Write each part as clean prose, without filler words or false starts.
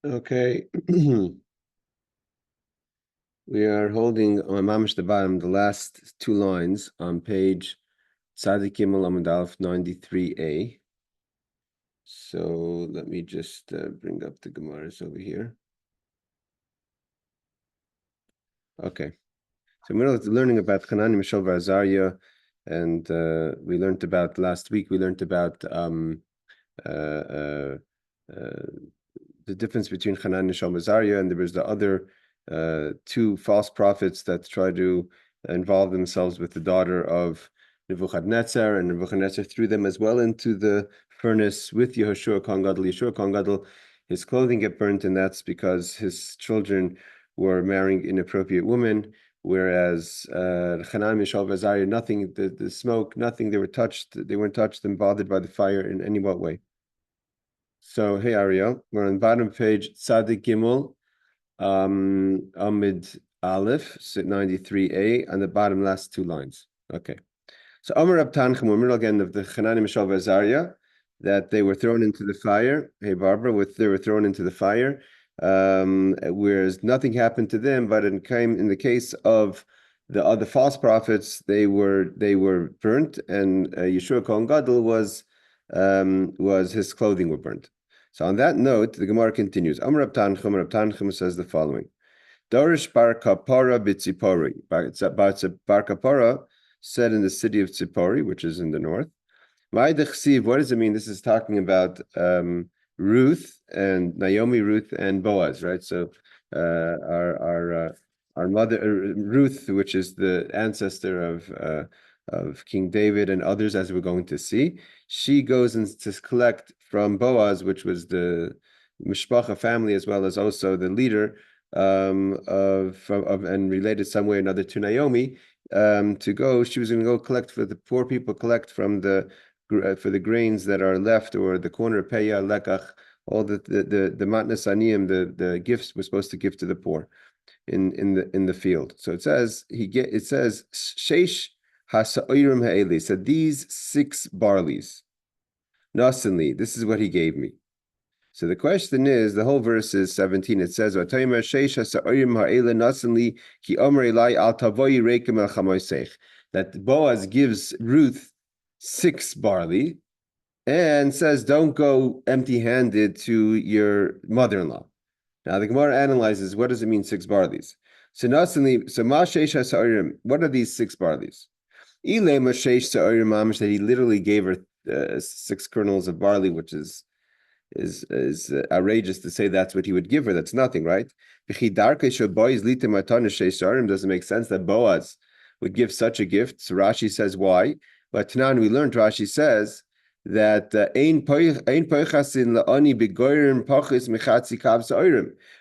Okay. We are holding on Mamish the bottom, the last two lines on page Tzadik Gimel Amud Aleph 93a. So let me just bring up the Gemorahs over here. Okay. So we're learning about Hananiah, Mishael, Azariah, and we learned about last week. We learned about uh, uh, the difference between Hananiah, Mishael, and Azariah, and there was the other two false prophets that try to involve themselves with the daughter of Nebuchadnezzar, and Nebuchadnezzar threw them as well into the furnace with Yehoshua Kohen Gadol. Yehoshua Kohen Gadol, his clothing get burnt, and that's because his children were marrying inappropriate women. Whereas Hananiah, Mishael, Azariah, nothing, the smoke, nothing, they weren't touched and bothered by the fire in any what way. So, hey Ariel, we're on bottom page Tzadik Gimel, Amid Aleph, 93a, on the bottom last two lines. Okay. So Amar Rab Tanchum, we're middle again of the Hananiah, Mishael, Azariah, that they were thrown into the fire. Hey Barbara, they were thrown into the fire. Whereas nothing happened to them, but in the case of the other false prophets, they were burnt, and Yeshua Kohen Gadol was his clothing were burnt. So on that note, the Gemara continues. Amar Rab Tanchum says the following: Dorish bar kapara b'tzipori. Bar kapara said in the city of Tzipori, which is in the north. What does it mean? This is talking about Ruth and Naomi, Ruth and Boaz, right? So our mother Ruth, which is the ancestor of King David and others, as we're going to see, she goes and to collect from Boaz, which was the Mishpacha family, as well as also the leader of and related some way or another to Naomi. She was going to go collect for the poor people, collect from for the grains that are left, or the corner peya lekach, all the matnas aniyim, the gifts we're supposed to give to the poor in the field. So it says sheish hasa'orim ha'eli. So these 6 barleys, nasanli, this is what he gave me. So the question is, the whole verse is 17. It says, that Boaz gives Ruth 6 barley and says, don't go empty-handed to your mother-in-law. Now the Gemara analyzes, what does it mean 6 barleys? So what are these 6 barleys? That he literally gave her 6 kernels of barley, which is outrageous to say that's what he would give her. That's nothing, right? Doesn't make sense that Boaz would give such a gift. So Rashi says why. But Tanan, we learned, Rashi says that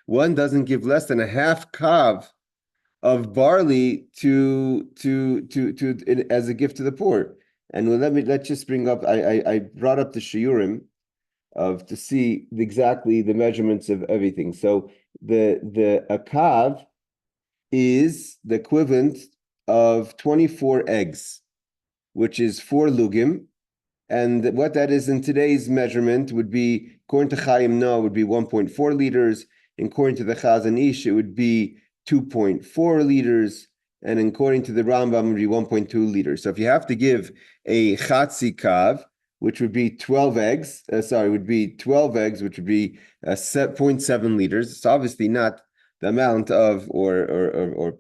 one doesn't give less than a half kav of barley to as a gift to the poor. And let's just bring up. I brought up the shiurim to see exactly the measurements of everything. So the akav is the equivalent of 24 eggs, which is 4 lugim. And what that is in today's measurement would be, according to Chaim No, would be 1.4 liters. And according to the Chazon Ish, it would be 2.4 liters. And according to the Rambam, it would be 1.2 liters. So if you have to give a chatzi kav, which would be 12 eggs, which would be 0.7 liters. It's obviously not the amount of, or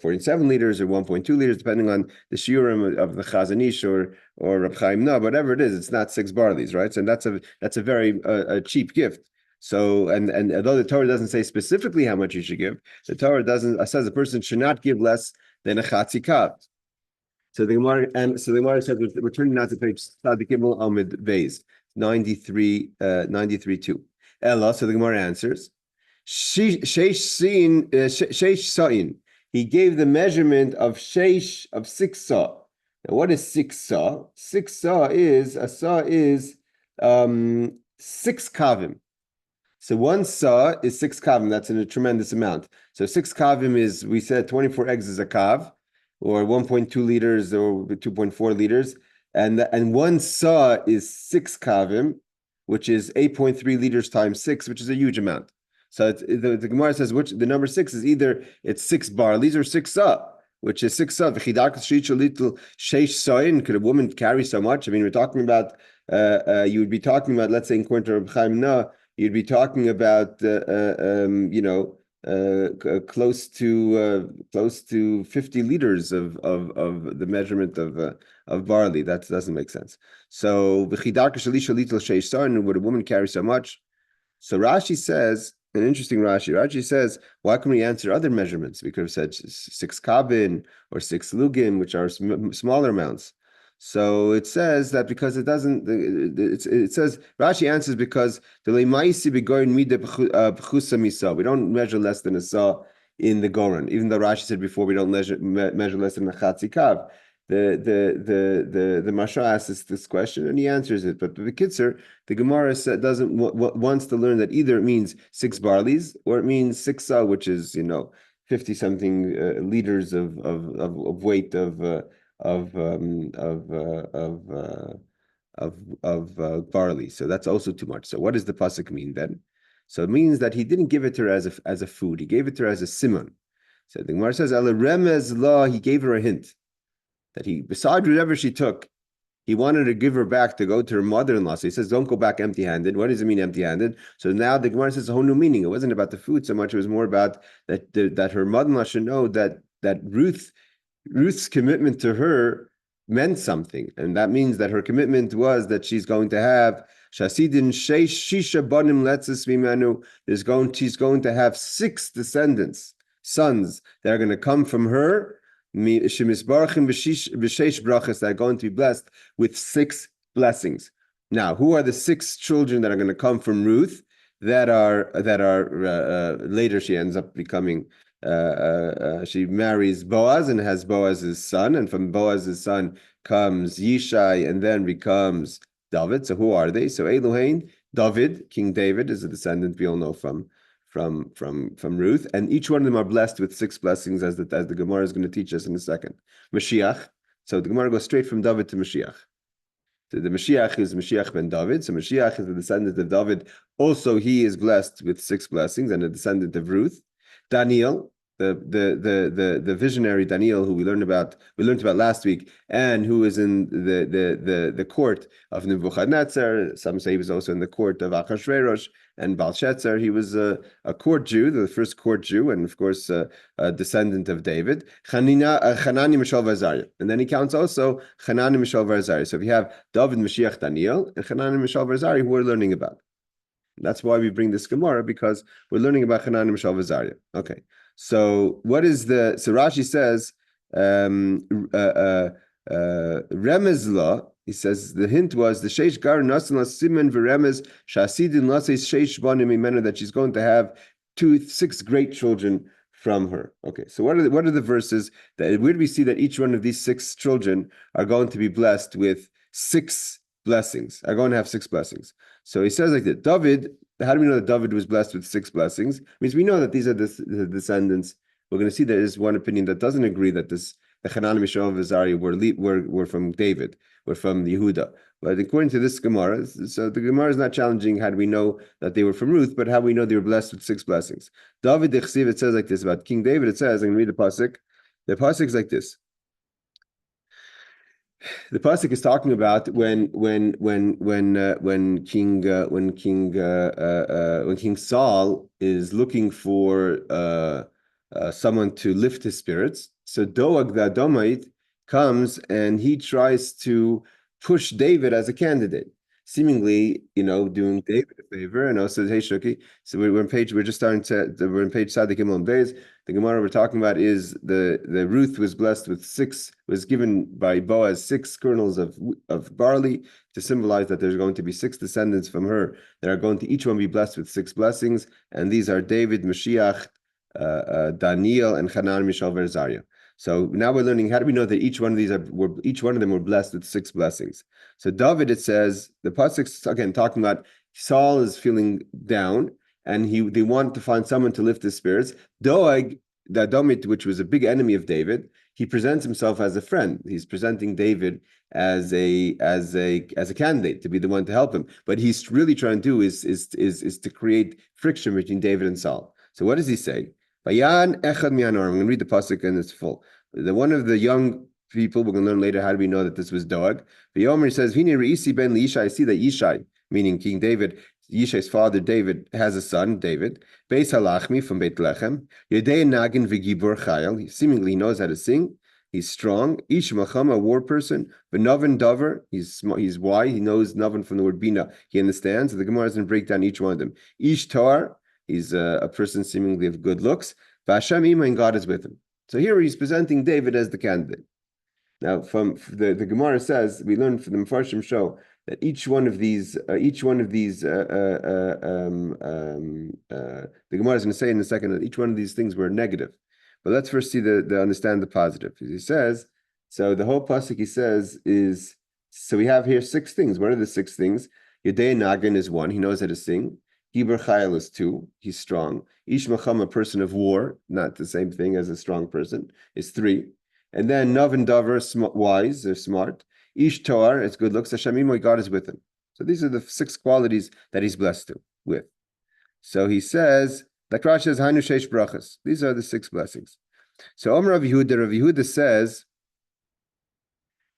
0.7 liters or 1.2 liters, depending on the shiurim of the Chazon Ish or Reb Chaim Na, whatever it is, it's not 6 barleys, right? So that's a very cheap gift. So and although the Torah doesn't say specifically how much you should give, the Torah says a person should not give less than a chatzi kav. So the Gemara says we're turning now to page Tzadik Gimel Amid Beis 93:2. Ella, so the Gemara answers, Sheish Sa'in. He gave the measurement of 6 sa. Now, what is 6 sa? 6 sa is 6 kavim. So 1 sa is 6 kavim. That's a tremendous amount. So 6 kavim is, we said 24 eggs is a kav, or 1.2 liters or 2.4 liters. And 1 sa is 6 kavim, which is 8.3 liters times 6, which is a huge amount. So the Gemara says which the number 6 is either it's 6 barleys or 6 which is 6 Could a woman carry so much? I mean, we're talking about you would be talking about, let's say in Quinter of Chaim Na, you'd be talking about close to 50 liters of the measurement of barley. That doesn't make sense. So would a woman carry so much? So Rashi says, an interesting Rashi. Rashi says, why can we answer other measurements? We could have said 6 kabin or 6 lugim, which are smaller amounts. So it says that because it doesn't, it says, Rashi answers because the lemaisi begoin mida b'chusa misa. We don't measure less than a saw in the Goran. Even though Rashi said before we don't measure less than a chatzikav. The Mashiach asks this question and he answers it. But the Kitzur, the Gemara wants to learn that either it means 6 barleys or it means 6 sa, which is 50 something liters of weight of barley. So that's also too much. So what does the pasuk mean then? So it means that he didn't give it to her as a food. He gave it to her as a simon. So the Gemara says, "Ala remez la." He gave her a hint that besides whatever she took, he wanted to give her back to go to her mother-in-law. So he says, don't go back empty-handed. What does it mean empty-handed? So now the Gemara says a whole new meaning. It wasn't about the food so much. It was more about that her mother-in-law should know that Ruth's commitment to her meant something. And that means that her commitment was that she's going to have Shasidin Shisha Banim Letzis Mimanu. She's going to have 6 descendants, sons that are going to come from her. That are going to be blessed with 6 blessings. Now, who are the 6 children that are going to come from Ruth? That are later she ends up becoming. She marries Boaz and has Boaz's son, and from Boaz's son comes Yishai, and then becomes David. So who are they? So Elohein, David, King David, is a descendant we all know from Ruth, and each one of them are blessed with 6 blessings, as the Gemara is going to teach us in a second. Mashiach. So the Gemara goes straight from David to Mashiach. So the Mashiach is Mashiach ben David. So Mashiach is the descendant of David. Also, he is blessed with 6 blessings and a descendant of Ruth. Daniel, the visionary Daniel, who we learned about last week, and who is in the court of Nebuchadnezzar. Some say he was also in the court of Achashverosh and Belshazzar. He was a court Jew, the first court Jew, and of course a descendant of David. Hananiah, Mishael, Azariah, and then he counts also Hananiah, Mishael, Azariah. So if you have David, Mashiach, Daniel, and Hananiah, Mishael, Azariah, who we're learning about. That's why we bring this Gemara, because we're learning about Hananiah, Mishael, Azariah. Okay. So what is so Rashi says, Remezla, he says the hint was the Sheish Gar Nasan Simen Veremez Shasidin Lases Sheish Banim Imenu, that she's going to have 6 great children from her. Okay, so what are the verses that where do we see that each one of these 6 children are going to be blessed with 6 blessings, are going to have 6 blessings? So he says like that, David. How do we know that David was blessed with 6 blessings? It means we know that these are the descendants. We're going to see there is one opinion that doesn't agree that the Hananiah, Mishael, and Azariah were from David, were from Yehuda. But according to this Gemara, so the Gemara is not challenging how do we know that they were from Ruth, but how we know they were blessed with 6 blessings. David Dechsiv, it says like this about King David. It says, I'm going to read the pasuk. The pasuk is like this. The pasuk is talking about when King Saul is looking for someone to lift his spirits. So Doeg the Edomite comes and he tries to push David as a candidate, seemingly doing David a favor, and also hey Shuki. So we're in page Sadik Imam Beis. The Gemara we're talking about is the Ruth was blessed with 6, was given by Boaz 6 kernels of barley to symbolize that there's going to be 6 descendants from her that are going to each one be blessed with 6 blessings, and these are David, Mashiach, Daniel, and Hananiah, Mishael, and Azariah. So now we're learning how do we know that each one of them were blessed with 6 blessings. So David, it says the pasuk again talking about Saul is feeling down, and they want to find someone to lift his spirits. Doeg the Edomite, which was a big enemy of David, he presents himself as a friend. He's presenting David as a candidate to be the one to help him. But he's really trying to do is to create friction between David and Saul. So what does he say? Bayan echad mi'anorim. I'm going to read the pasuk in its full. One of the young people, we're going to learn later how do we know that this was Doeg. V'yomer says, V'nei re'isi ben li'Yishai. I see that Yishai, meaning King David, Yishai's father David has a son, David. Beis halachmi from Beit Lechem. Yedei nagin v'gibor chayil. Seemingly he knows how to sing. He's strong. Ish macham, a war person. V'novin dover. He's wise. He knows novin from the word bina. He understands. So the Gemara is going to break down each one of them. Ish tar. He's a person seemingly of good looks. V'Hashem ima, and God is with him. So here he's presenting David as the candidate. Now, from the Gemara says, we learned from the Mefarshim show that each one of these, the Gemara is going to say in a second that each one of these things were negative. But let's first see the understand the positive. He says, so the whole pasuk he says is, so we have here 6 things. What are the 6 things? Yedei Nagin is 1. He knows how to sing. Gibor Chayil is 2. He's strong. Ish Macham, a person of war, not the same thing as a strong person, is 3. And then Nav and Dover, wise, they're smart. Ish Toar, it's good looks. Hashem Imo, God is with him. So these are the 6 qualities that he's blessed with. So he says, like Rashi says, Hainu Sheish Brachas. These are the 6 blessings. So Omer Rav Yehuda says,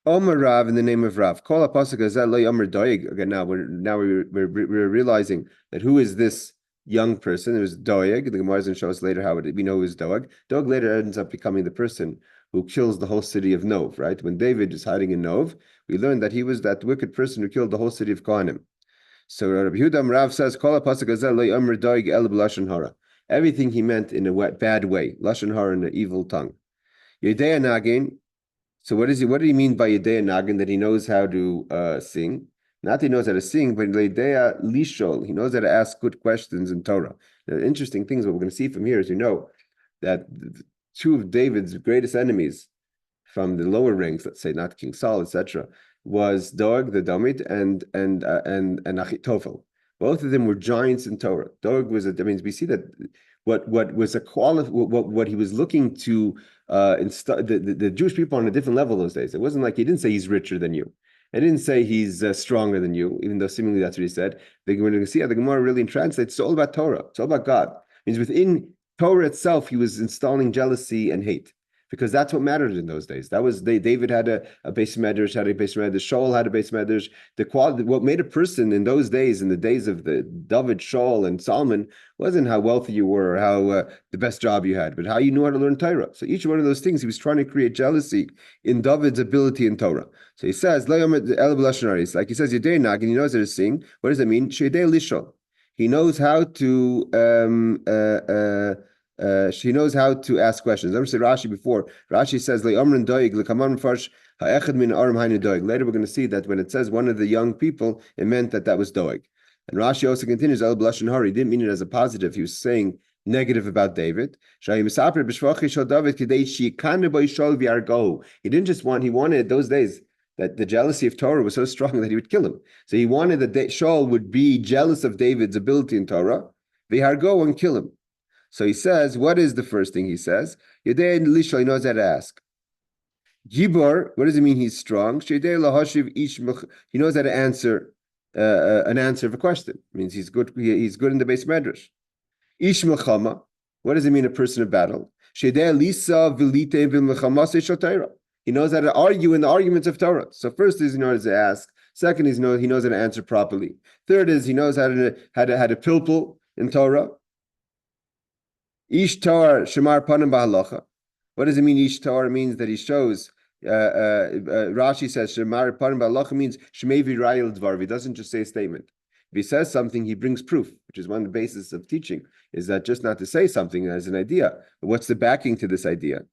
Omer Rav in the name of Rav. Kol HaPasuk Hazeh Lo Yomer Doeg. Again, now we're realizing that who is this young person? It was Doeg. The Gemara is going to show us later how we know who is Doeg. Doeg later ends up becoming the person who kills the whole city of Nov, right? When David is hiding in Nov, we learned that he was that wicked person who killed the whole city of Kohanim. So Rabbi Yehuda Rav says, Kol HaPasuk Hazeh Lo Yomer Doeg El B'Lashon Hara. Everything he meant in a bad way, Lashon Hara, in an evil tongue. Yedei Nagin. So what did he mean by Yedei Nagin? That he knows how to sing. Not that he knows how to sing, but Yedei Lishol. He knows how to ask good questions in Torah. The interesting things what we're going to see from here is that 2 of David's greatest enemies from the lower ranks, let's say not King Saul, etc., was Doeg the Edomite and Achitophel. Both of them were giants in Torah. Doeg was we see that what was what he was looking to install the Jewish people on a different level those days. It wasn't like he didn't say he's richer than you. He didn't say he's stronger than you, even though seemingly that's what he said. When you see how the Gemara really translates, it's all about Torah. It's all about God. It means within Torah itself, he was installing jealousy and hate, because that's what mattered in those days. That was David had a beis medrash, had a beis medrash. Shaul had a beis medrash. The quality, what made a person in those days, in the days of the David, Shaul, and Solomon, wasn't how wealthy you were, or how the best job you had, but how you knew how to learn Torah. So each one of those things, he was trying to create jealousy in David's ability in Torah. So he says, like he says, Yedei Nagin, he knows how to sing. What does that mean? Yedei Lishol. He knows how to she knows how to ask questions. I've said Rashi before. Rashi says, Later we're going to see that when it says one of the young people, it meant that was Doeg. And Rashi also continues, El B'Lashon Hara. He didn't mean it as a positive. He was saying negative about David. He didn't just want, he wanted those days that the jealousy of Torah was so strong that he would kill him. So he wanted that Shaul would be jealous of David's ability in Torah, v'hargo, and kill him. So he says, what is the first thing he says? Yedei Lishol, he knows how to ask. Gibor, what does it mean he's strong? He knows how to answer an answer of a question. It means he's good. He's good in the beis medrash. Ish Melchama, what does it mean a person of battle? He knows how to argue in the arguments of Torah. So first is he knows how to ask. Second is he knows how to answer properly. Third is he knows how to pilpul in Torah. Ishtar Shemar Panim B'Halacha. What does it mean? Ishtar means that he shows. Rashi says Shemar Panim B'Halacha means Shmei Rayil Dvar. He doesn't just say a statement. If he says something, he brings proof, which is one of the bases of teaching. Is that just not to say something as an idea? But what's the backing to this idea?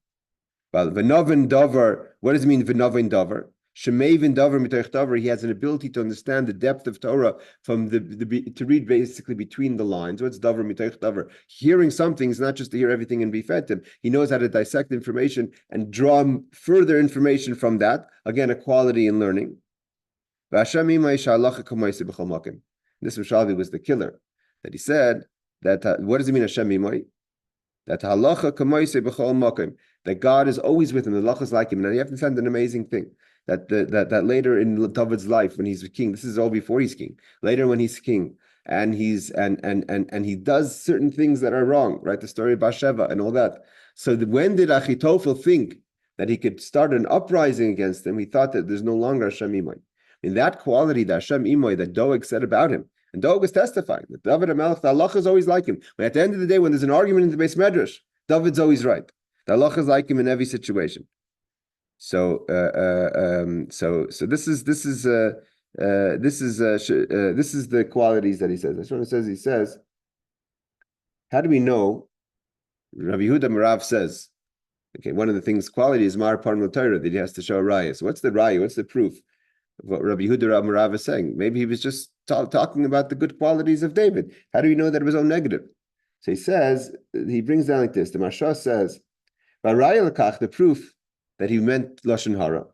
Well, V'Novin Dover. What does it mean? V'Novin Dover. Shemevin Dover Mitoich Dover. He has an ability to understand the depth of Torah from to read basically between the lines. What's Dover Mitoich Dover? Hearing something is not just to hear everything and be fed to him. He knows how to dissect information and draw further information from that. Again, equality in learning. This Mishael was the killer. That he said that what does it mean Hashem Imai? That halacha k'moisei b'chol makom. that God is always with him. The halach is like him. And you have to understand an amazing thing that later in David's life, when he's king, this is all before he's king. Later, when he's king, and he's and he does certain things that are wrong, right? The story of Bathsheba and all that. So when did Achitophel think that he could start an uprising against him? He thought that there's no longer Hashem Imoy. In that quality, that Hashem Imoy, that Doeg said about him, and Doeg was testifying that David HaMelech, the halach is always like him. But at the end of the day, when there's an argument in the Beis Medrash, David's always right. The halach is like him in every situation. So this is the qualities that he says. That's what it says. He says, how do we know? Rabbi Yehuda Marav says, okay, one of the things, quality is Mar Parno Torah, that he has to show a raya. So what's the raya? What's the proof of what Rabbi Yehuda Marav is saying? Maybe he was just talking about the good qualities of David. How do we know that it was all negative? So he says, he brings down like this. The Marsha says, the proof that he meant Lashon Hara,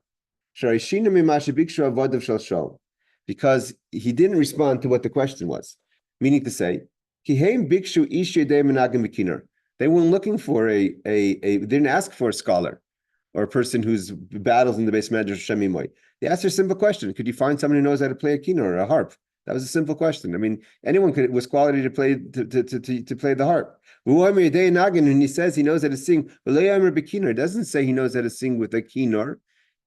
because he didn't respond to what the question was. Meaning to say, they weren't looking for they didn't ask for a scholar or a person who's battles in the Beis Medrash Shemimoy. They asked her a simple question: could you find someone who knows how to play a kinnor or a harp? That was a simple question. I mean, anyone was quality to play to play the harp. And he says he knows how to sing. It doesn't say he knows how to sing with a kinnor.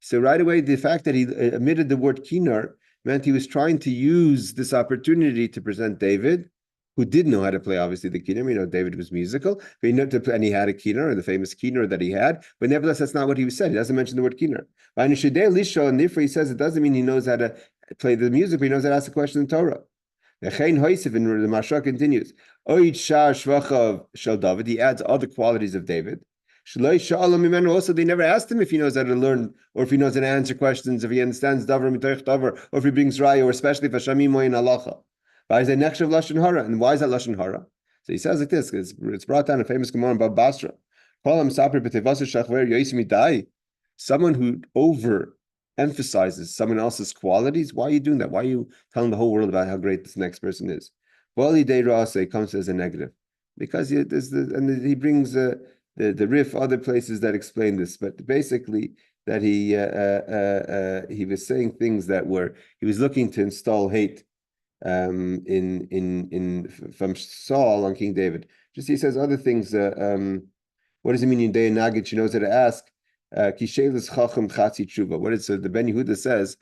So right away, the fact that he omitted the word kinnor meant he was trying to use this opportunity to present David, who did know how to play, obviously, the kinnor. You know, David was musical, but he knew and he had a kinnor, the famous kinnor that he had. But nevertheless, that's not what he said. He doesn't mention the word kinnor. And therefore, he says it doesn't mean he knows how to play the music, but he knows how to ask a question in Torah. The Marsha continues. He adds other qualities of David. Also, they never asked him if he knows how to learn, or if he knows how to answer questions, if he understands davar mitoich davar, or if he brings raya, or especially if Hashem imoy in halacha. Why is that nechshav lashon hara? And why is that lashon hara? So he says like this, because it's brought down a famous Gemorah about Basra. Someone who overemphasizes someone else's qualities. Why are you doing that? Why are you telling the whole world about how great this next person is? Vali de rasa comes as a negative, because he brings the riff, other places that explain this, but basically that he was saying things that he was looking to install hate from Saul on King David. Just he says other things. What does it mean in day and nagid? She knows how to ask. Kishelis chacham chatzi tshuva. What is the Ben Yehuda says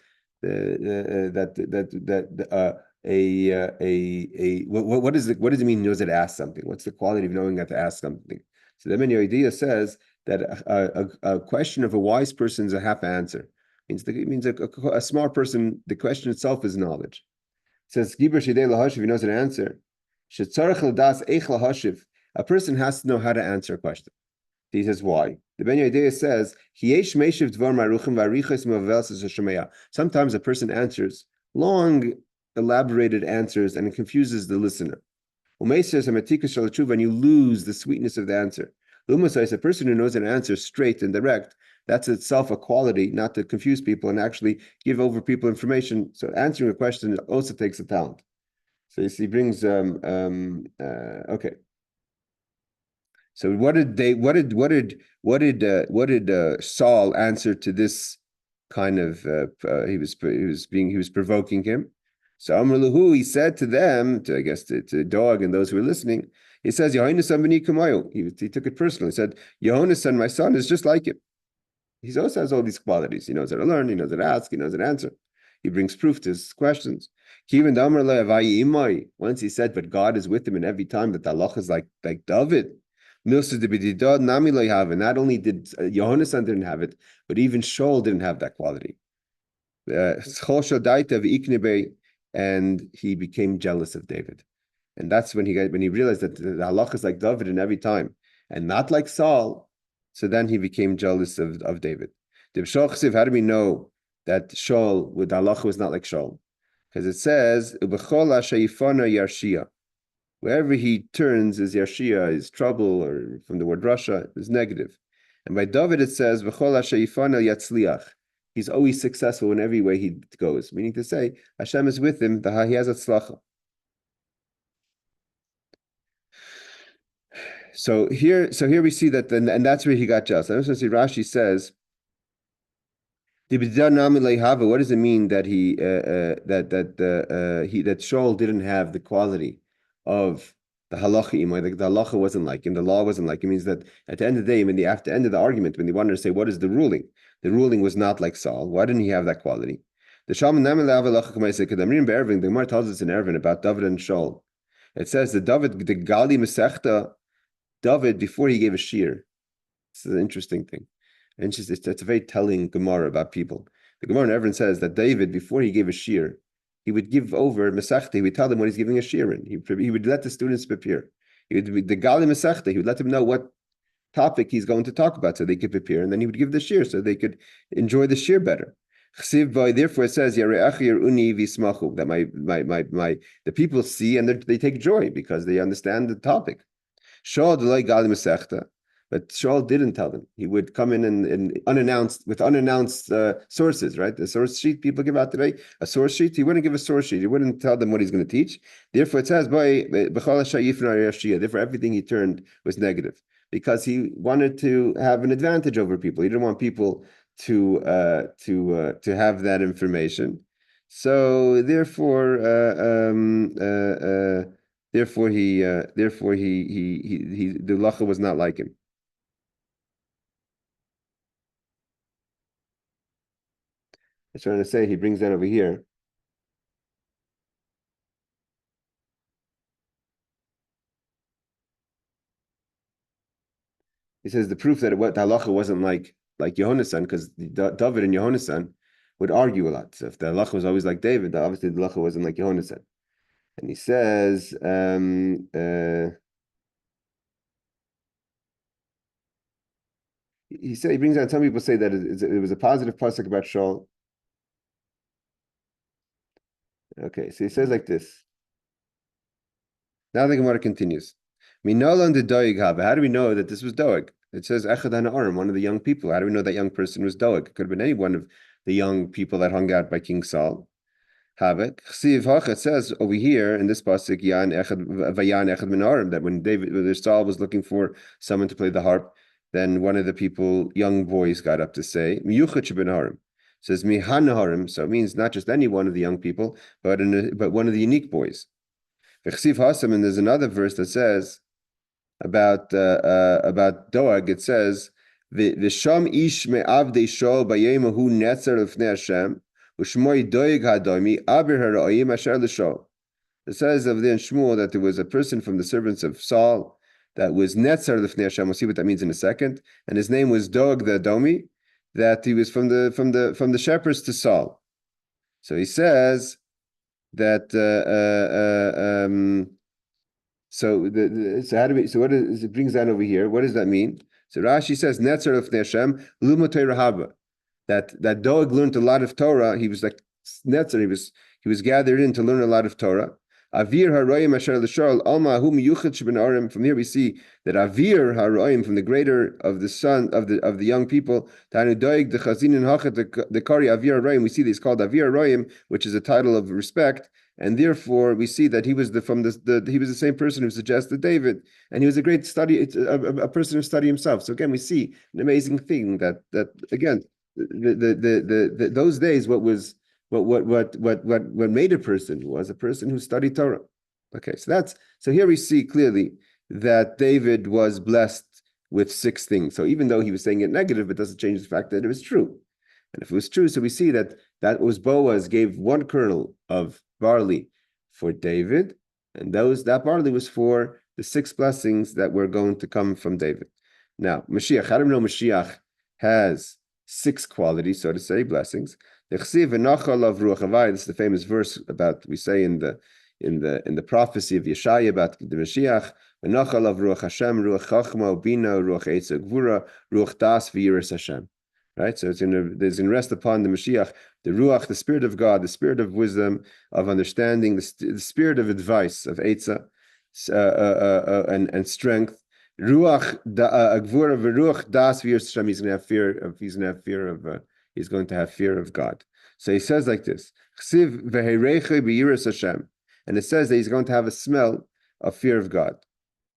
what does it mean? He knows how to ask something. What's the quality of knowing how to ask something? So the Ben Yehuda says that a question of a wise person is a half answer. It means a smart person. The question itself is knowledge. It says Giber Shidei Lahashiv, he knows how to answer. Shetzarach Ladas Eich Lahashiv. A person has to know how to answer a question. He says why. The Ben Yehuda says sometimes a person answers long, elaborated answers, and it confuses the listener. And you lose the sweetness of the answer. A person who knows an answer straight and direct, that's itself a quality, not to confuse people and actually give over people information. So answering a question also takes a talent. So he brings okay. So what did Saul answer to this kind of he was provoking him? So Amr he said to them, to Doeg and those who were listening, he says, he took it personally. He said, Yehonasan, my son, is just like him. He also has all these qualities. He knows how to learn, he knows how to ask, he knows how to answer. He brings proof to his questions. Once he said, but God is with him in every time, that the halach is like David. Not only did Yehonasan didn't have it, but even Shaul didn't have that quality. And he became jealous of David. And that's when he realized that the halach is like David in every time, and not like Saul. So then he became jealous of David. How do we know that Shaul with halacha was not like Shaul? Because it says, wherever he turns is Yarshia, is trouble, or from the word Russia, is negative. And by David it says, he's always successful in every way he goes. Meaning to say, Hashem is with him, he has atzlacha. So here we see that, and that's where he got jealous. I'm just going to see Rashi says, what does it mean that that Shaul didn't have the quality of the halacha? Like the halacha wasn't like him, the law wasn't like him. It means that at the end of the day, when after the end of the argument, when they wanted to say what is the ruling was not like Saul. Why didn't he have that quality? The Gemara tells us in Erevin about David and Shaul. It says that the Gali Masechta, David, before he gave a shir. This is an interesting thing. And it's a very telling Gemara about people. The Gemara in Erevin says that David, before he gave a shir, he would give over Masechta. He would tell them what he's giving a shir in. He would let the students prepare. He would the Gali Masechta. He would let them know what topic he's going to talk about so they could prepare, and then he would give the shir so they could enjoy the shir better. Therefore it says that the people see and they take joy because they understand the topic. But Shaul didn't tell them. He would come in and unannounced sources, right? The source sheet people give out today, a source sheet. He wouldn't give a source sheet. He wouldn't tell them what he's going to teach. Therefore, it says, therefore everything he turned was negative because he wanted to have an advantage over people. He didn't want people to have that information. So therefore, the lacha was not like him. I was trying to say, he brings that over here. He says the proof that the halacha wasn't like Yehonasan, because David and Yehonasan would argue a lot. So if the halacha was always like David, obviously the halacha wasn't like Yehonasan. And he says, he brings out, some people say that it was a positive pasuk about Shaul. Okay, so he says like this. Now the Gemara continues. Minolan de Doeg have. How do we know that this was Doeg? It says Echad Hana'arim, one of the young people. How do we know that young person was Doeg? It could have been any one of the young people that hung out by King Saul. Have it says over here in this pasuk Vayan Echad Mena'arim, that when Saul was looking for someone to play the harp, then one of the people, young boys, got up to say Miyuchat Benaharim. Says Mihanaharim, so it means not just any one of the young people, but one of the unique boys. And there's another verse that says about Doeg. It says V'sham ish me'avdei Shaul b'yemahu netzer l'fnei Hashem u'shmoi Doeg hadomi abir hara'ayim asher l'Shaul. It says over there in Shmuel that there was a person from the servants of Saul that was netzer l'fnei Hashem. We'll see what that means in a second. And his name was Doeg the Edomite. That he was from the shepherds to Saul. So he says that it brings that over here. What does that mean? So Rashi says Netzer of Hashem Lumotei Rahaba. That Doeg learned a lot of Torah. He was like Netzer. He was gathered in to learn a lot of Torah. Avir haroyim asher l'Shaul alma hu miyuchat shebenarim. From here we see that Avir haroyim, from the greater of the son of the young people, Tanu Doeg the chazinin hachat the kari Avir haroyim. We see that he's called Avir haroyim, which is a title of respect, and therefore we see that he was the same person who suggested David, and he was a great study, a person who studied himself. So again, we see an amazing thing that again those days what made a person was a person who studied Torah. Okay, so here we see clearly that David was blessed with 6 things. So even though he was saying it negative, it doesn't change the fact that it was true. And if it was true, so we see that was Boaz gave 1 kernel of barley for David, and that barley was for the 6 blessings that were going to come from David. Now, Mashiach, how do we know Mashiach has 6 qualities, so to say, blessings? This is the famous verse about, we say in the prophecy of Yeshaya about the Mashiach, V'nachal of ruach Hashem, ruach chachma, bina, ruach eitz gvura, ruach das v'yiras Hashem. Right, so there's going to rest upon the Mashiach, the ruach, the spirit of God, the spirit of wisdom, of understanding, the spirit of advice, of eitzah, and strength. Ruach gvura v'ruach das v'yiras Hashem. He's going to have fear of God. So he says like this, and it says that he's going to have a smell of fear of God.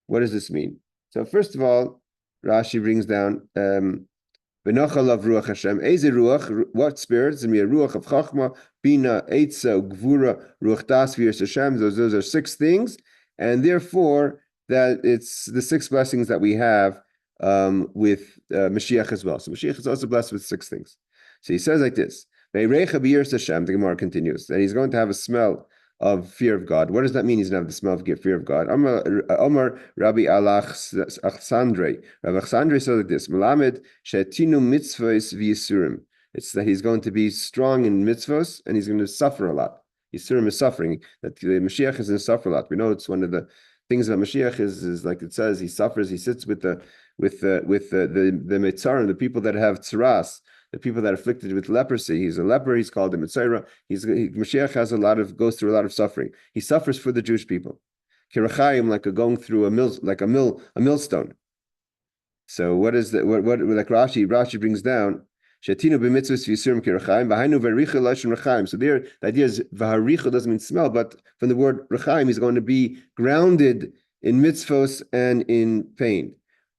What does this mean? So first of all, Rashi brings down V'nochal of Ruach Hashem. Eze Ruach, what spirits? And we Ruach of Chachma, Bina, Eitza, Gvura, Ruach Das, V'yas Hashem. Those are 6 things, and therefore that it's the 6 blessings that we have with Mashiach as well. So Mashiach is also blessed with 6 things. So he says like this: Ve'reicha b'yiras Hashem. The Gemara continues that he's going to have a smell of fear of God. What does that mean? He's going to have the smell of fear of God. Omar Rabbi Alachsandre. Rabbi Alachsandre says like this: Melamed she'tinu mitzvos v'yisurim. It's that he's going to be strong in mitzvos and he's going to suffer a lot. Yisurim is suffering. That the Mashiach is going to suffer a lot. We know it's one of the things about Mashiach is like it says, he suffers. He sits with the Mitzarim, the people that have tzaras, the people that are afflicted with leprosy. He's a leper. He's called a Mitzayra. Mashiach goes through a lot of suffering. He suffers for the Jewish people. Kirachayim, like going through a millstone. So what is that? What like Rashi brings down? Shetinu b'mitzvos v'yisurim kirachayim v'hainu v'haricha lashon rachayim. So there, the idea is v'haricha doesn't mean smell, but from the word rachayim, he's going to be grounded in mitzvos and in pain.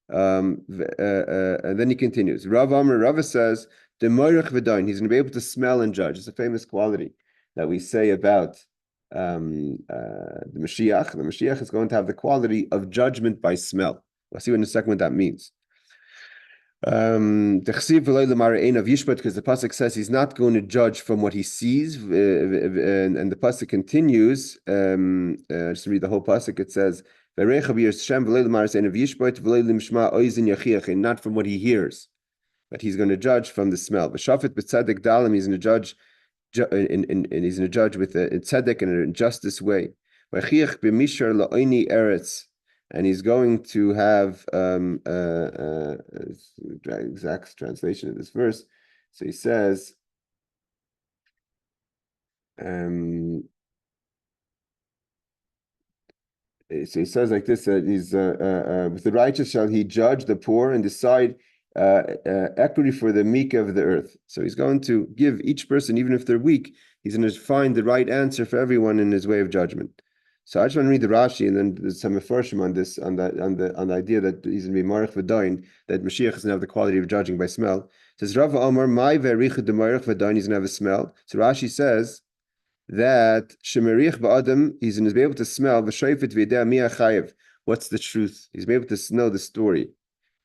And then he continues. Rava says, the moirach v'dain, he's going to be able to smell and judge. It's a famous quality that we say about the Mashiach. The Mashiach is going to have the quality of judgment by smell. We'll see in a second what that means. Because the pasuk says he's not going to judge from what he sees, and the pasuk continues. Just read the whole pasuk. It says, not from what he hears, but he's going to judge from the smell. He's going to judge, and he's going to judge with a tzedek in a justice way. And he's going to have exact translation of this verse. So he says, like this: he's with the righteous shall he judge the poor and decide equity for the meek of the earth. So he's going to give each person, even if they're weak, he's going to find the right answer for everyone in his way of judgment. So I just want to read the Rashi, and then there's some mefarshim on this, on the idea that he's going to be marich v'dain, that Mashiach is going to have the quality of judging by smell. It says Rava Amar Mai ve'richa de marich v'dain, he's going to have a smell. So Rashi says that shemerich ba'adam, he's going to be able to smell v'shoifet v'yedeh mi achayev. What's the truth? He's going to be able to know the story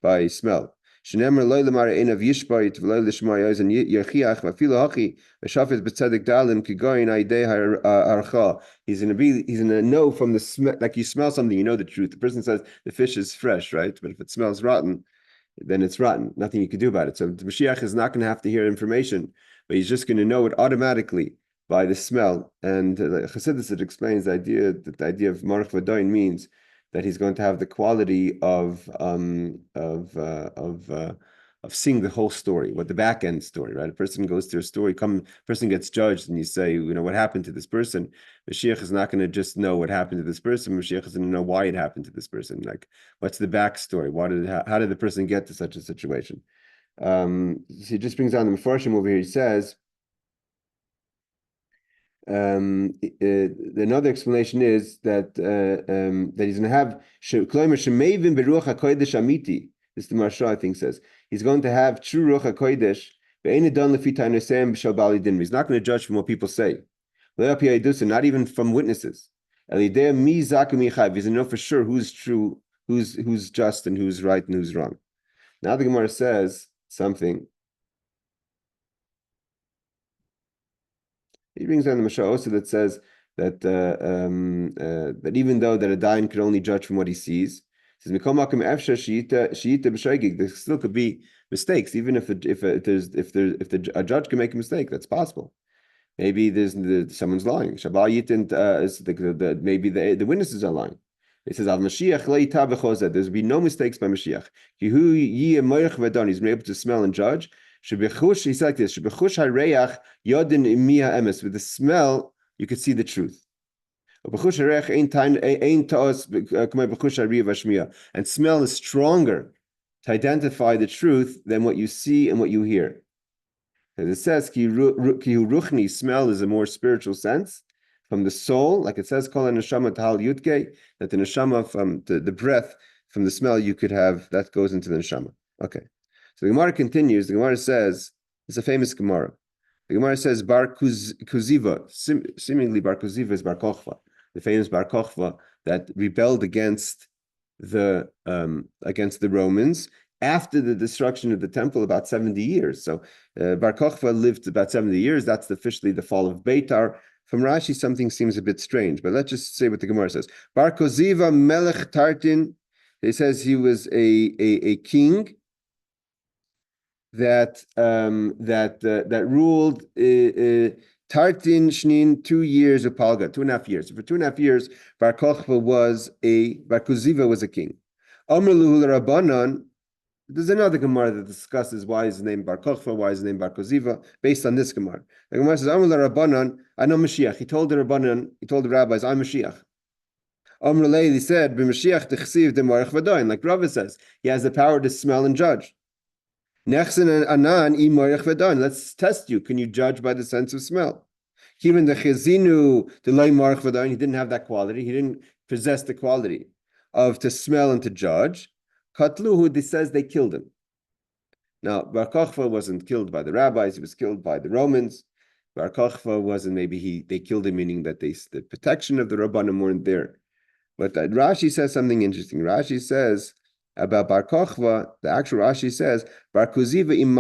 by smell. Shenemer loy lemar einav yishbait v'loy lishmar yozen yerchiach v'afilo hachi v'shafet b'tzedek dalim kigoyin aidei harcha. He's going to know from the smell, like you smell something, you know the truth. The person says the fish is fresh, right? But if it smells rotten, then it's rotten. Nothing you can do about it. So the Mashiach is not going to have to hear information, but he's just going to know it automatically by the smell. And Chassidus, it explains the idea of marich v'dain means that he's going to have the quality of seeing the whole story, what the back end story, right? A person goes through a story, person gets judged, and you say, what happened to this person? Mashiach is not going to just know what happened to this person. Mashiach is going to know why it happened to this person. Like, what's the backstory? How did the person get to such a situation? So he just brings down the Mefarshim over here. He says, another explanation is that he's going to have this is the Marsha, I think, says he's going to have true Ruach HaKodesh. He's not going to judge from what people say, not even from witnesses. He's going to know for sure who's true, who's just, and who's right and who's wrong. Now the Gemara says something. He brings down the Mishael also that says that that even though that a dayan could only judge from what he sees, says there still could be mistakes, even if a judge can make a mistake. That's possible. Maybe someone's lying. Maybe the witnesses are lying. It says there's be no mistakes by Mashiach. He's been able to smell and judge. He said like this: with the smell, you could see the truth. And smell is stronger to identify the truth than what you see and what you hear. As it says, smell is a more spiritual sense from the soul, like it says, that the neshama from the breath from the smell, you could have, that goes into the neshama. Okay. So the Gemara continues. The Gemara says, it's a famous Gemara. The Gemara says, Bar Kuziva, seemingly Bar Kuziva is Bar Kochva, the famous Bar Kochva that rebelled against the Romans after the destruction of the temple, about 70 years. So Bar Kochva lived about 70 years. That's officially the fall of Beitar. From Rashi, something seems a bit strange, but let's just say what the Gemara says. Bar Koziva Melech Tartin. It says he was a king that ruled Tartin Shnin 2 years of Palga, 2.5 years. So for 2.5 years, Bar Kochva Bar Koziva was a king. Amr Luhul Rabbanan. There's another Gemara that discusses why is his name Bar Kochva, why is his name Bar Koziva, based on this Gemara. The Gemara says, Amr Rabbanan, I know Mashiach. He told the Rabbanan, he told the rabbis, I'm Mashiach. Amr Lei, he said, B'Mashiach t'chsiv de'marech v'doin, like Rava says, he has the power to smell and judge. Nechsen and anan imarech v'doin, let's test you. Can you judge by the sense of smell? Even the chezinu de'loi marech v'doin, he didn't have that quality. He didn't possess the quality of to smell and to judge. Katluhu, this says they killed him. Now, Bar Kochva wasn't killed by the rabbis, he was killed by the Romans. Bar Kochva wasn't, maybe they killed him, meaning that the protection of the Rabbanim weren't there. But Rashi says something interesting. Rashi says about Bar Kochva, the actual Rashi says, Bar Kuziva im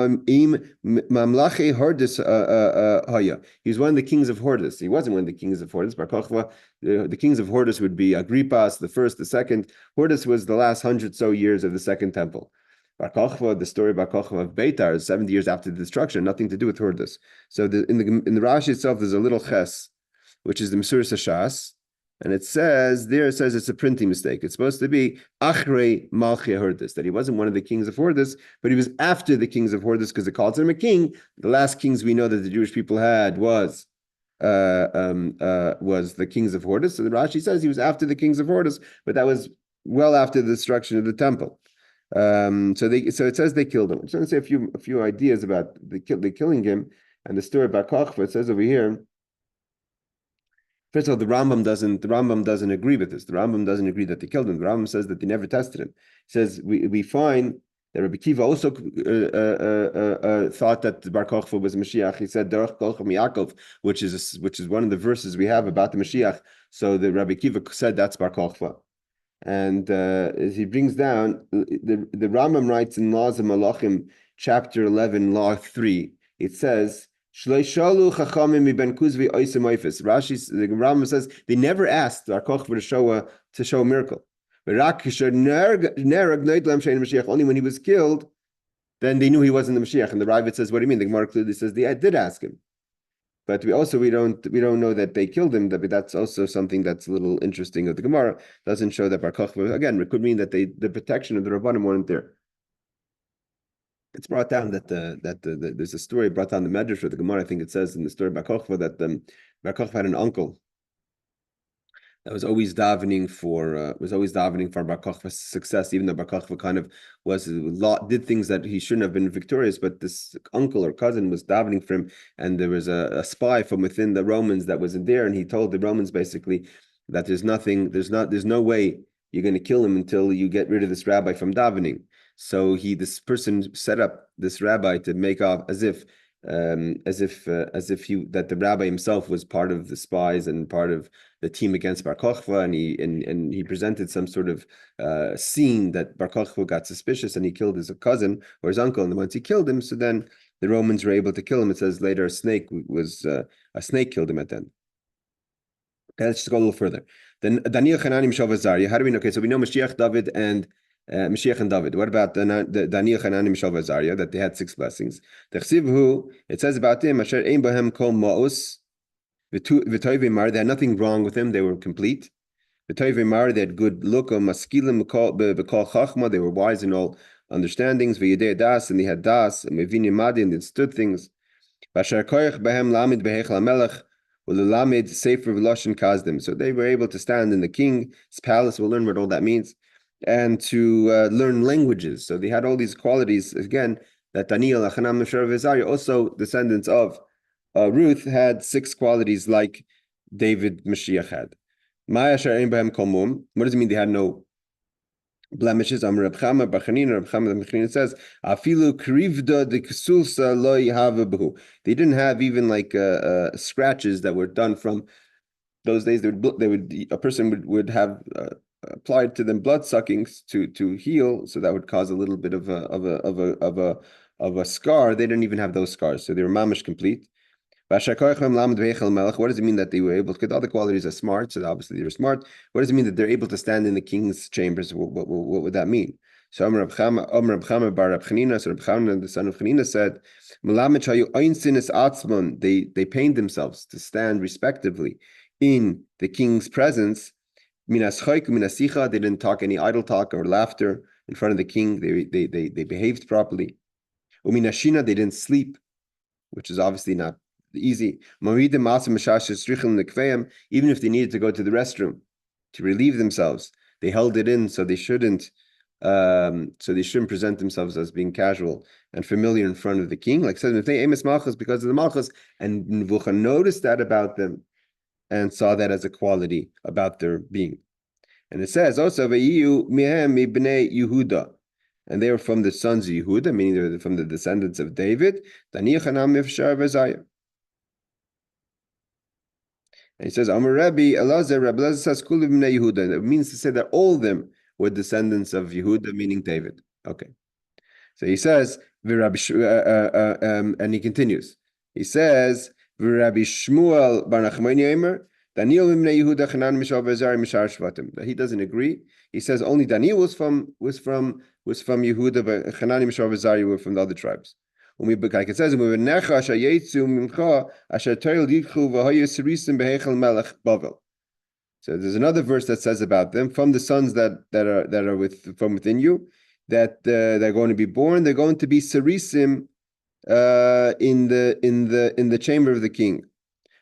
mamlache Hordis haya. He was one of the kings of Hordis. He wasn't one of the kings of Hordis. Bar Kochva, the kings of Hordis would be Agrippas, the first, the second. Hordis was the last 100 so years of the second temple. Bar Kochva, the story of Bar Kochva of Beitar is 70 years after the destruction, nothing to do with Hordis. So in the Rashi itself, there's a little ches, which is the Mesuras Hashas. And it says it's a printing mistake. It's supposed to be Achrei Malchi Hordis, that he wasn't one of the kings of Hordis, but he was after the kings of Hordis because it calls him a king. The last kings we know that the Jewish people had was the kings of Hordis. So the Rashi says he was after the kings of Hordis, but that was well after the destruction of the temple. So it says they killed him. I'm just going to say a few ideas about the killing him and the story about Kochva. It says over here. First of all, the Rambam doesn't agree with this. The Rambam doesn't agree that they killed him. The Rambam says that they never tested him. He says we find that Rabbi Kiva also thought that Bar Kochva was Mashiach. He said Derech Kolchem Yaakov, which is one of the verses we have about the Mashiach. So the Rabbi Kiva said that's Bar Kochva. And he brings down the Rambam writes in Laws of Malachim, chapter 11, law 3. It says. Rashi, the Rambam says they never asked Bar Kochva to show a miracle. Only when he was killed, then they knew he wasn't the Mashiach. And the Ravid says, "What do you mean?" The Gemara clearly says they did ask him, but we don't know that they killed him. But that's also something that's a little interesting. Of the Gemara doesn't show that Bar Kochva, again, it could mean that the protection of the Rabbanim weren't there. It's brought down that there's a story brought down the Medrash or the Gemara. I think it says in the story about Bar Kochva that Bar Kochva had an uncle that was always davening for Bar Kochva's success, even though Bar Kochva kind of did things that he shouldn't have been victorious. But this uncle or cousin was davening for him, and there was a spy from within the Romans that was in there, and he told the Romans basically that there's no way you're going to kill him until you get rid of this rabbi from davening. So this person set up this rabbi to make off as if that the rabbi himself was part of the spies and part of the team against Bar Kochva, and he presented some sort of scene that Bar Kochva got suspicious and he killed his cousin or his uncle, and once he killed him, so then the Romans were able to kill him. It says later a snake killed him at the end. Okay, let's just go a little further. Then Daniel, Hananiah, Mishael, Azariah. How do we know? Okay, so we know Mashiach, David, and Mashiach and David. What about the Daniel, Hananiah, Mishael, Azariah, that they had 6 blessings? It says about them, Asher ein bahem kol ma'us, v'toivei mar, they had nothing wrong with them, they were complete. V'toivei mar, they had good look, maskilim b'kol chachma, they were wise in all understandings, v'yedei das, and they had das, and mevinim madi, and they understood things. V'asher koyach bahem lamid b'hechel hamelech, v'lelamid sefer v'loshen kazdim. So they were able to stand in the king's palace. We'll learn what all that means. And to learn languages. So they had all these qualities, again, that Daniel, Hananiah, Mishael, Azariah, also descendants of Ruth, had 6 qualities like David Mashiach had. What does it mean they had no blemishes. Reb Chama bar Chanina, Reb Chama the Mechanina says, "Afilu krivda de ksulsa lo yihava behu." They didn't have even like scratches that were done from those days. A person would have applied to them blood suckings to heal, so that would cause a little bit of a scar. They didn't even have those scars, so they were mamish complete. What does it mean that they were able to get all the qualities are smart? So obviously they were smart. What does it mean that they're able to stand in the king's chambers? What would that mean? So Reb Chama bar Reb Chanina, so Reb Chana, the son of Chanina, said, they pained themselves to stand respectively in the king's presence. They didn't talk any idle talk or laughter in front of the king. They behaved properly. Uminashina, they didn't sleep, which is obviously not easy. Even if they needed to go to the restroom to relieve themselves, they held it in so they shouldn't present themselves as being casual and familiar in front of the king. Like it says, because of the malchus, and Nebuchadnezzar noticed that about them and saw that as a quality about their being. And it says also, Yehuda, and they were from the sons of Yehuda, meaning they were from the descendants of David. And he says, Amar Rabbi Elazar says, Kulu b'nei Yehuda. It means to say that all of them were descendants of Yehuda, meaning David. Okay. So he says, and he continues. He says, Rabbi Shmuel bar Nechemya Daniel b'nei Yehuda Hanan Mishael v'Azariah Mishar Shvatim. He doesn't agree. He says only Daniel was from Yehuda, but Hanan and Mishael v'Azariah were from the other tribes. Like it says, so there's another verse that says about them, from the sons that are from within you, that they're going to be born, they're going to be sarisim in the chamber of the king.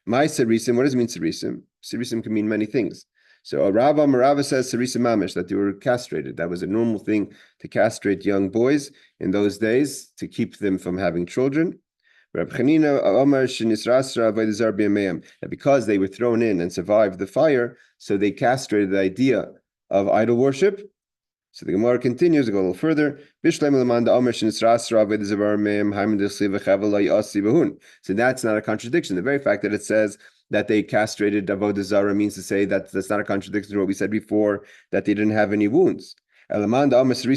My sarisim, what does it mean sarisim? Sarisim can mean many things. So Rava says sarisim mamish, that they were castrated. That was a normal thing to castrate young boys in those days to keep them from having children. That because they were thrown in and survived the fire, so they castrated the idea of idol worship. So the Gemara continues to go a little further. So that's not a contradiction. The very fact that it says that they castrated Avodah Zarah means to say that that's not a contradiction to what we said before, that they didn't have any wounds. What does it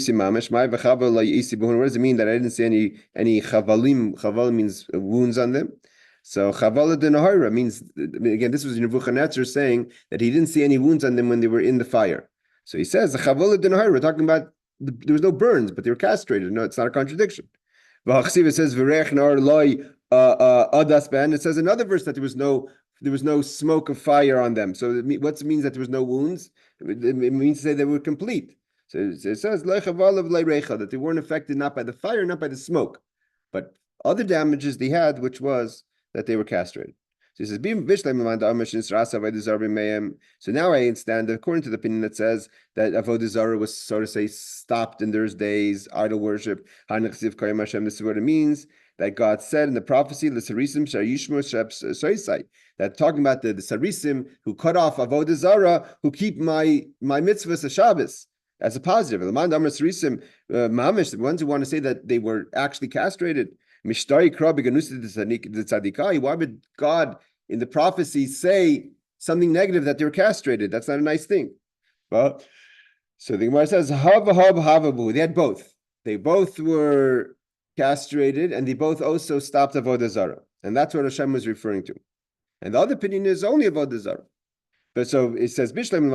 mean that I didn't see any chavalim? Chaval means wounds on them. So chavala de nahara means, again, this was Nebuchadnezzar saying that he didn't see any wounds on them when they were in the fire. So he says the chavala de nahara. We're talking about there was no burns, but they were castrated. No, it's not a contradiction. It says v'reich nar loy adas ben. It says another verse that there was no smoke of fire on them. So what means that there was no wounds? It means to say they were complete. So it says that they weren't affected not by the fire, not by the smoke, but other damages they had, which was that they were castrated. So he says, so now I understand, according to the opinion that says that Avodah Zarah was, so to say, stopped in those days, idol worship. This is what it means, that God said in the prophecy, that talking about the Sarisim who cut off Avodah Zarah, who keep my mitzvahs of Shabbos. As a positive. The ones who want to say that they were actually castrated. Why would God in the prophecy say something negative that they were castrated? That's not a nice thing. Well, so the Gemara says, they had both. They both were castrated and they both also stopped Avodah Zarah. And that's what Hashem was referring to. And the other opinion is only Avodah Zarah. But so it says, if you're trying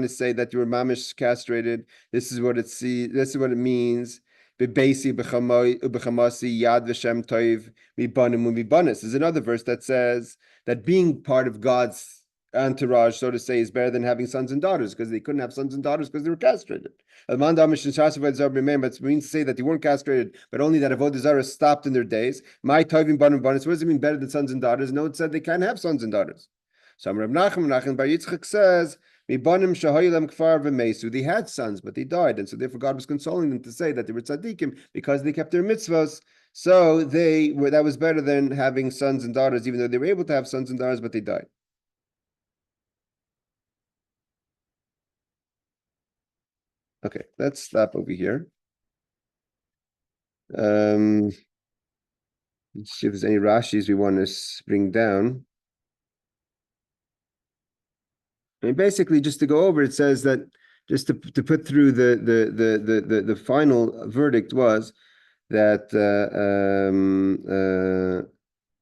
to say that you were mamish castrated, this is what this is what it means. There's another verse that says that being part of God's entourage, so to say, is better than having sons and daughters, because they couldn't have sons and daughters because they were castrated. But it means to say that they weren't castrated, but only that Avodah Zarah stopped in their days. What does it mean better than sons and daughters? No, it said they can't have sons and daughters. So Reb Nachman Bar Yitzchak says, they had sons, but they died, and so therefore God was consoling them to say that they were tzaddikim because they kept their mitzvahs. So that was better than having sons and daughters, even though they were able to have sons and daughters, but they died. Okay, let's stop over here. Let's see if there's any Rashis we want to bring down. I mean, basically, just to go over, it says that just to put through the final verdict was that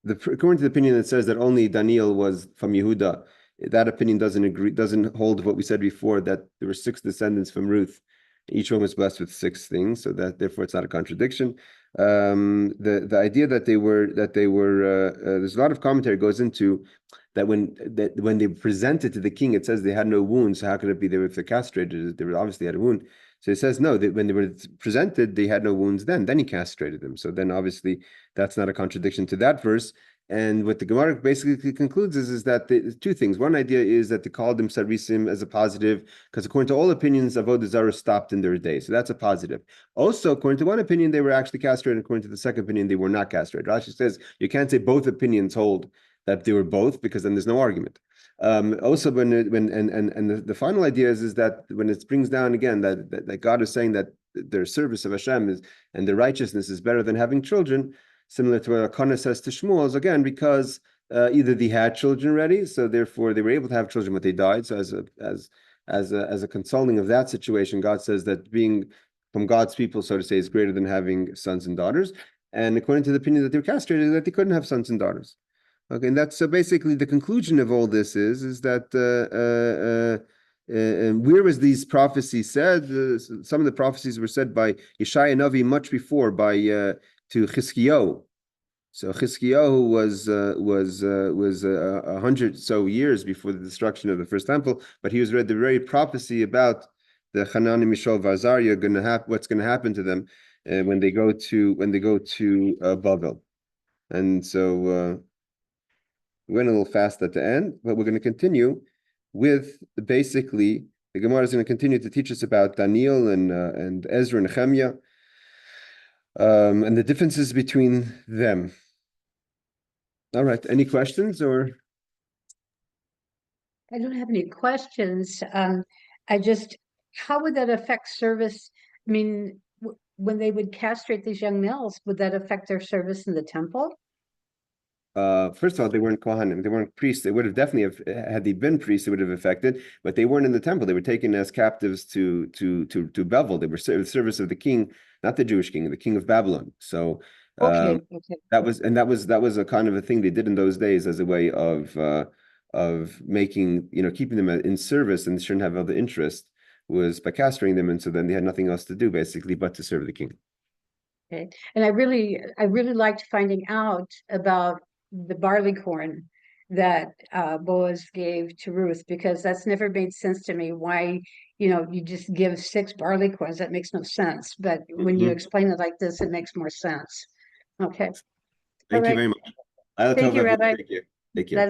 according to the opinion that says that only Daniel was from Yehuda, that opinion doesn't hold what we said before, that there were 6 descendants from Ruth. Each one was blessed with 6 things, so that therefore it's not a contradiction. The idea that they were there's a lot of commentary goes into that when they presented to the king, it says they had no wounds. So how could it be if they're castrated? They were obviously had a wound. So it says no, that when they were presented, they had no wounds then he castrated them. So then obviously that's not a contradiction to that verse. And what the Gemorah basically concludes is that 2 things. One idea is that they called them Sarisim as a positive, because according to all opinions, Avodah Zarah stopped in their day. So that's a positive. Also, according to one opinion, they were actually castrated. According to the second opinion, they were not castrated. Rashi says you can't say both opinions hold that they were both, because then there's no argument. Also, the final idea is that when it brings down again that God is saying that their service of Hashem is and their righteousness is better than having children, similar to what Akana says to Shmuel, is again because either they had children ready, so therefore they were able to have children, but they died. So as a consoling of that situation, God says that being from God's people, so to say, is greater than having sons and daughters. And according to the opinion that they were castrated, that they couldn't have sons and daughters. Okay, and that's so basically the conclusion of all this is that where was these prophecies said? Some of the prophecies were said by Yeshaya Navi much before to Chizkiyahu. So Chizkiyahu was 100 so years before the destruction of the first temple, but he was read the very prophecy about the Hananiah, Mishael, Azariah what's going to happen to them when they go to Bavel, and so. We went a little fast at the end, but we're going to continue with basically the Gemara is going to continue to teach us about Daniel and Ezra and Nechemya, and the differences between them. All right, any questions or? I don't have any questions. How would that affect service? I mean, when they would castrate these young males, would that affect their service in the temple? First of all, they weren't Kohanim, they weren't priests. They would have definitely had they been priests, it would have affected, but they weren't in the temple. They were taken as captives to Bevel. They were service of the king, not the Jewish king, the king of Babylon. So Okay. that was a kind of a thing they did in those days as a way of making, keeping them in service, and they shouldn't have other interest, was by castrating them, and so then they had nothing else to do basically but to serve the king. Okay. And I really liked finding out about the barley corn that Boaz gave to Ruth, because that's never made sense to me. Why, you just give 6 barley corns? That makes no sense. But when you explain it like this, it makes more sense. Okay. Thank you very much. Thank you, Rabbi. Take care.